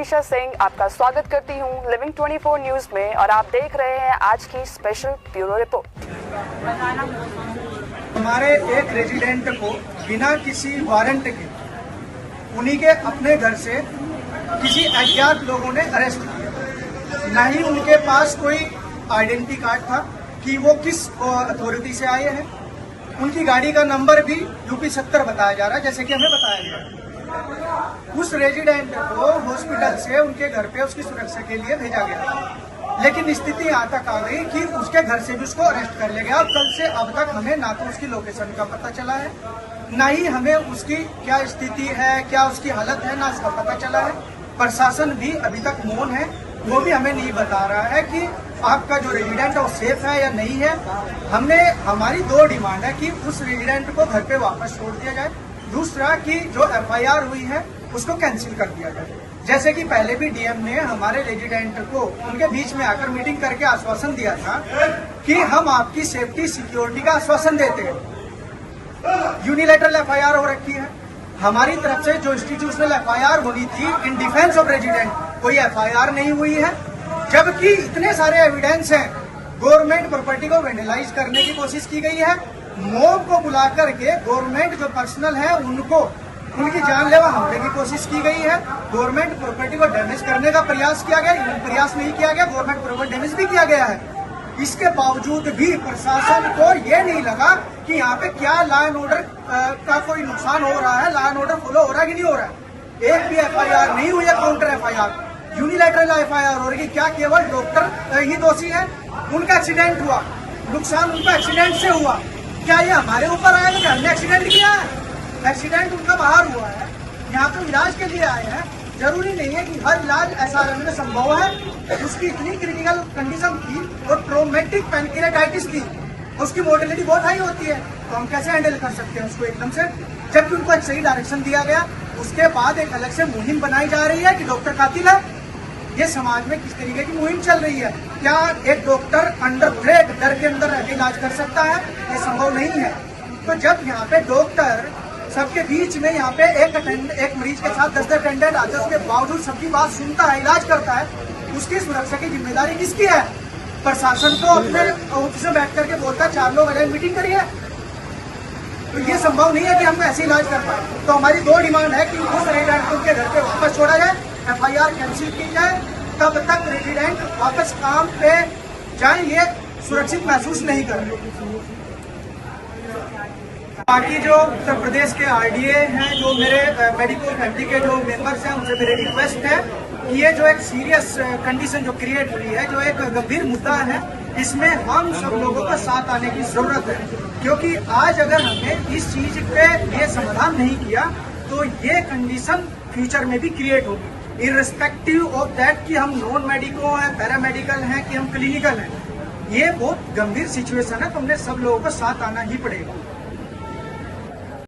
मनीषा सिंह आपका स्वागत करती हूं लिविंग 24 न्यूज में और आप देख रहे हैं आज की स्पेशल ब्यूरो रिपोर्ट। हमारे एक रेजिडेंट को बिना किसी वारंट के उन्हीं के अपने घर से किसी अज्ञात लोगों ने अरेस्ट किया। न ही उनके पास कोई आइडेंटिटी कार्ड था कि वो किस अथॉरिटी से आए हैं। उनकी गाड़ी का नंबर भी यूपी 70 बताया जा रहा है, जैसे कि हमें बताया गया। उस रेजिडेंट को हॉस्पिटल से उनके घर पे उसकी सुरक्षा के लिए भेजा गया, लेकिन स्थिति यहाँ तक आ गई कि उसके घर से भी उसको अरेस्ट कर लिया गया। अब कल से अब तक हमें ना तो उसकी लोकेशन का पता चला है, ना ही हमें उसकी क्या स्थिति है, क्या उसकी हालत है, ना उसका पता चला है। प्रशासन भी अभी तक मौन है, वो भी हमें नहीं बता रहा है कि आपका जो रेजिडेंट है वो सेफ है या नहीं है। हमारी दो डिमांड है कि उस रेजिडेंट को घर पे वापस छोड़ दिया जाए, दूसरा कि जो एफआईआर हुई है उसको कैंसिल कर दिया जाए। जैसे कि पहले भी डीएम ने हमारे रेजिडेंट को उनके बीच में आकर मीटिंग करके आश्वासन दिया था कि हम आपकी सेफ्टी सिक्योरिटी का आश्वासन देते हैं। यूनिलैटरल एफआईआर हो रखी है। हमारी तरफ से जो इंस्टीट्यूशनल एफआईआर होनी थी इन डिफेंस ऑफ रेजिडेंट, कोई एफआईआर नहीं हुई है, जबकि इतने सारे एविडेंस हैं। गवर्नमेंट प्रॉपर्टी को वेंडलाइज करने की कोशिश की गई है, मॉब को बुला करके गवर्नमेंट जो पर्सनल है उनको उनकी जानलेवा हमले की कोशिश की गई है। गवर्नमेंट प्रॉपर्टी को डैमेज करने का प्रयास किया गया, प्रयास नहीं किया गया, गवर्नमेंट प्रॉपर्टी डैमेज भी किया गया है। इसके बावजूद भी प्रशासन को ये नहीं लगा कि यहाँ पे क्या लॉ एंड ऑर्डर का कोई नुकसान हो रहा है, लॉ एंड ऑर्डर फॉलो हो रहा है कि नहीं हो रहा है। एक भी एफआईआर नहीं हुई है, काउंटर एफआईआर, यूनिलैटरल एफआईआर हो रही। क्या केवल डॉक्टर ही दोषी है? उनका एक्सीडेंट हुआ, नुकसान उनका एक्सीडेंट से हुआ, क्या ये हमारे ऊपर आएगा कि हमने एक्सीडेंट किया है? एक्सीडेंट उनका बाहर हुआ है, यहाँ पे इलाज के लिए आए हैं। जरूरी नहीं है कि हर इलाज एसआरएम में संभव है। उसकी इतनी क्रिटिकल कंडीशन थी और ट्रोमेटिक पैनक्रियाटाइटिस थी, उसकी मोर्टेलिटी बहुत हाई होती है, तो हम कैसे हैंडल कर सकते हैं उसको एकदम से, जबकि उनको एक सही डायरेक्शन दिया गया। उसके बाद एक अलग से मुहिम बनाई जा रही है कि डॉक्टर कातिल है। ये समाज में किस तरीके की मुहिम चल रही है? क्या एक डॉक्टर अंडर थ्रेट डर के अंदर रहकर इलाज कर सकता है? ये संभव नहीं है। तो जब यहाँ पे डॉक्टर सबके बीच में यहाँ पे एक मरीज के साथ 10 अटेंडेंट आते हैं, उसके बावजूद सबकी बात सुनता है, इलाज करता है, उसकी सुरक्षा की जिम्मेदारी किसकी है? प्रशासन तो अपने ऑफिस में बैठ करके बोलता है 4 लोग अगर मीटिंग करिए, तो ये संभव नहीं है कि हम ऐसे इलाज कर पाए। तो हमारी दो डिमांड है कि उस रेजिडेंट को उनके घर पे वापस छोड़ा जाए, एफआईआर कैंसिल की जाए, तब तक रेजिडेंट वापस काम पे जाए, ये सुरक्षित महसूस नहीं करें। बाकी जो उत्तर प्रदेश के आरडीए हैं, जो मेरे मेडिकल फैमिली के जो मेंबर्स हैं, उनसे मेरी रिक्वेस्ट है कि ये जो एक सीरियस कंडीशन जो क्रिएट हुई है, जो एक गंभीर मुद्दा है, इसमें हम सब लोगों का साथ आने की जरूरत है। क्योंकि आज अगर हमने इस चीज पे ये समाधान नहीं किया तो ये कंडीशन फ्यूचर में भी क्रिएट होगी, इर्रिस्पेक्टिव ऑफ दैट कि हम नॉन मेडिको हैं, पैरामेडिकल हैं कि हम क्लिनिकल हैं। ये बहुत गंभीर सिचुएशन है, तो हमने सब लोगों को साथ आना ही पड़ेगा।